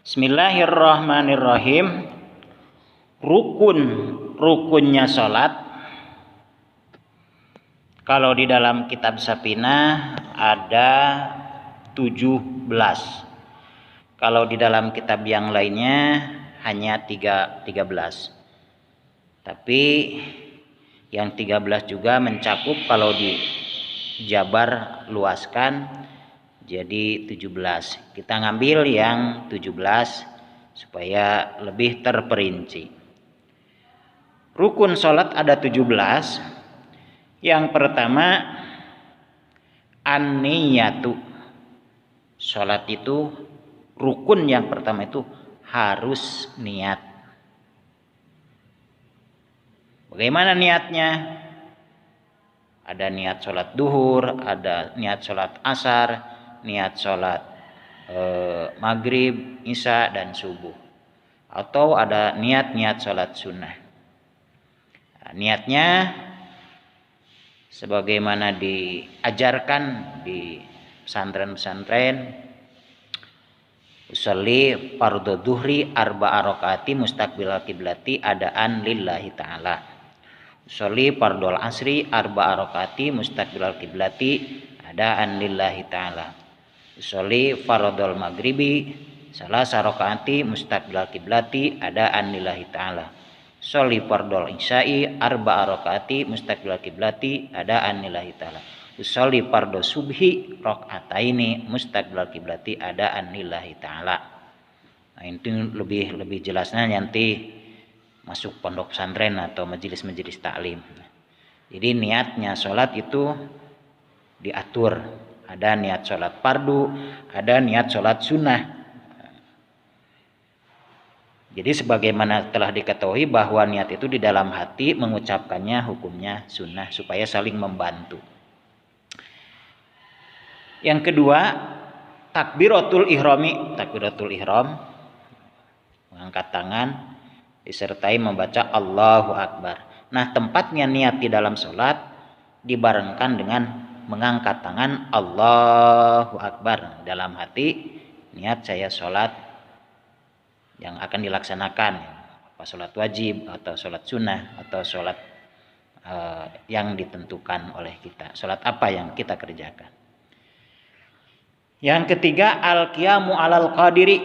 Bismillahirrahmanirrahim. Rukunnya salat. Kalau di dalam kitab Sapinah ada 17. Kalau di dalam kitab yang lainnya hanya 13. Tapi yang 13 juga mencakup kalau dijabar luaskan jadi 17. Kita ngambil yang 17 supaya lebih terperinci. Rukun salat ada 17. Yang pertama an-niyatu. Salat itu rukun yang pertama itu harus niat. Bagaimana niatnya? Ada niat salat duhur, ada niat salat asar, niat salat maghrib, isya dan subuh. Atau ada niat salat sunnah. Nah, niatnya sebagaimana diajarkan di pesantren-pesantren, usolli fardhu dhuhri arba'a rakaati mustaqbilal qiblati adaan lillahi ta'ala. Usolli fardhul asri arba'a rakaati mustaqbilal qiblati adaan lillahi ta'ala. Usolli fardhul maghribi salasa rakaati mustaqbilal qiblati adaan lillahi ta'ala. Sholli fardhul isya'i arba'a rakaati mustaqbilal qiblati adaan lillahi ta'ala. Usolli fardhu subhi rakaataini mustaqbilal qiblati adaan lillahi ta'ala. Nah, itu lebih jelasnya nanti masuk pondok pesantren atau majelis-majelis taklim. Jadi niatnya sholat itu diatur. Ada niat sholat fardu, ada niat sholat sunnah. Jadi sebagaimana telah diketahui bahwa niat itu di dalam hati, mengucapkannya hukumnya sunnah supaya saling membantu. Yang kedua, takbiratul ihrami. Takbiratul ihram, mengangkat tangan disertai membaca Allahu Akbar. Nah, tempatnya niat di dalam sholat dibarengkan dengan mengangkat tangan Allahu Akbar. Dalam hati niat saya sholat yang akan dilaksanakan, apa sholat wajib atau sholat sunnah atau sholat yang ditentukan oleh kita, sholat apa yang kita kerjakan. Yang ketiga, al-qiyamu alal qadiri,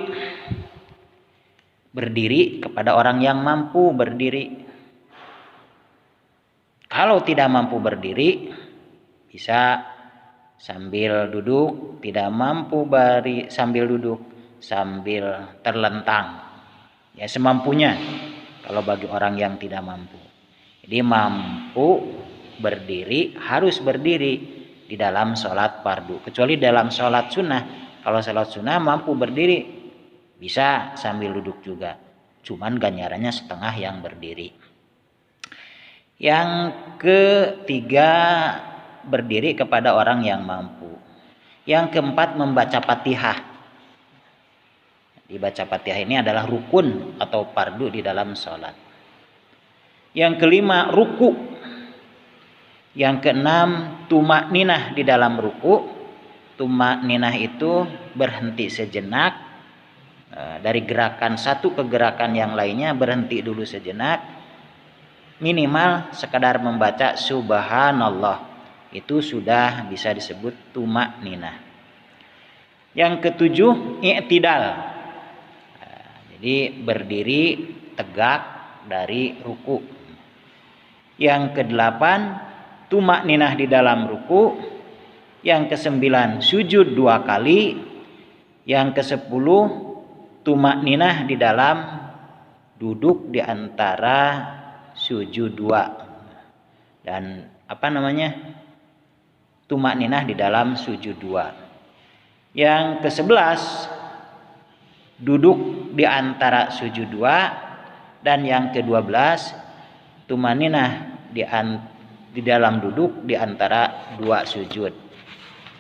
berdiri kepada orang yang mampu berdiri. Kalau tidak mampu berdiri bisa sambil duduk, tidak mampu sambil duduk, sambil terlentang. Ya semampunya kalau bagi orang yang tidak mampu. Jadi mampu berdiri, harus berdiri di dalam sholat fardu. Kecuali dalam sholat sunnah. Kalau sholat sunnah mampu berdiri, bisa sambil duduk juga. Cuman ganjarannya setengah yang berdiri. Yang ketiga, berdiri kepada orang yang mampu. Yang keempat, membaca Fatihah. Dibaca Fatihah ini adalah rukun atau fardu di dalam sholat. Yang kelima, ruku. Yang keenam, tumakninah di dalam ruku. Tumakninah itu berhenti sejenak dari gerakan satu ke gerakan yang lainnya, berhenti dulu sejenak. Minimal sekadar membaca subhanallah, itu sudah bisa disebut tumakninah. Yang ketujuh, i'tidal. Jadi berdiri tegak dari ruku. Yang kedelapan, tumakninah di dalam ruku. Yang kesembilan, sujud 2 kali. Yang kesepuluh, tumakninah di dalam duduk di antara sujud 2. Dan tumakninah di dalam sujud 2. Yang ke-11, duduk di antara sujud 2, dan yang ke-12 tumaninah di dalam duduk di antara 2 sujud.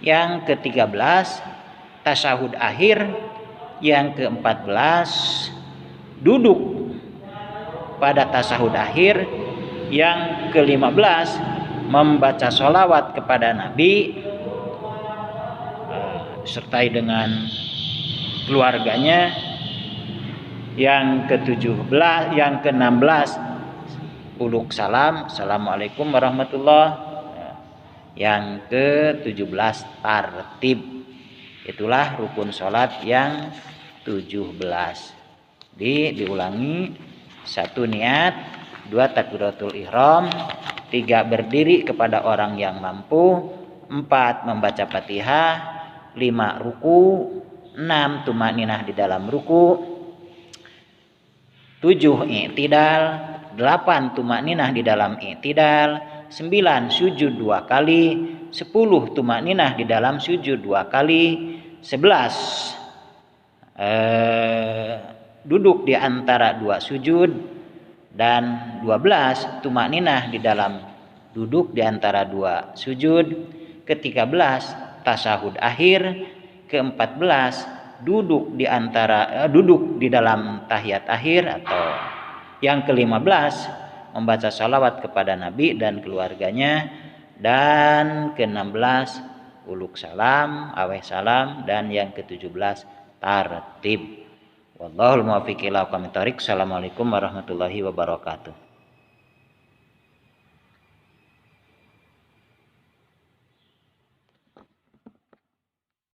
Yang ke-13 tasyahud akhir. Yang ke-14 duduk pada tasyahud akhir. Yang ke-15 membaca sholawat kepada Nabi disertai dengan keluarganya. Yang ke-17, yang ke-16 uluk salam, assalamualaikum warahmatullahi. Yang ke-17 tartib. Itulah rukun sholat yang 17. Diulangi: 1 niat, 2 takbiratul ihram, 3 berdiri kepada orang yang mampu, 4 membaca Fatihah, 5 ruku, 6 tumakninah di dalam ruku, 7 i'tidal, 8 tumakninah di dalam i'tidal, 9 sujud 2 kali, 10 tumakninah di dalam sujud 2 kali, 11 duduk di antara 2 sujud, dan 12 tumakninah di dalam duduk di antara 2 sujud, ke-13 tasyahud akhir, ke-14 duduk di dalam tahiyat akhir, atau yang ke-15 membaca salawat kepada Nabi dan keluarganya, dan ke-16 uluk salam, aweh salam, dan yang ke-17 tartib. Wallahul muwaffiq ila aqwamit thoriq. Assalamualaikum warahmatullahi wabarakatuh.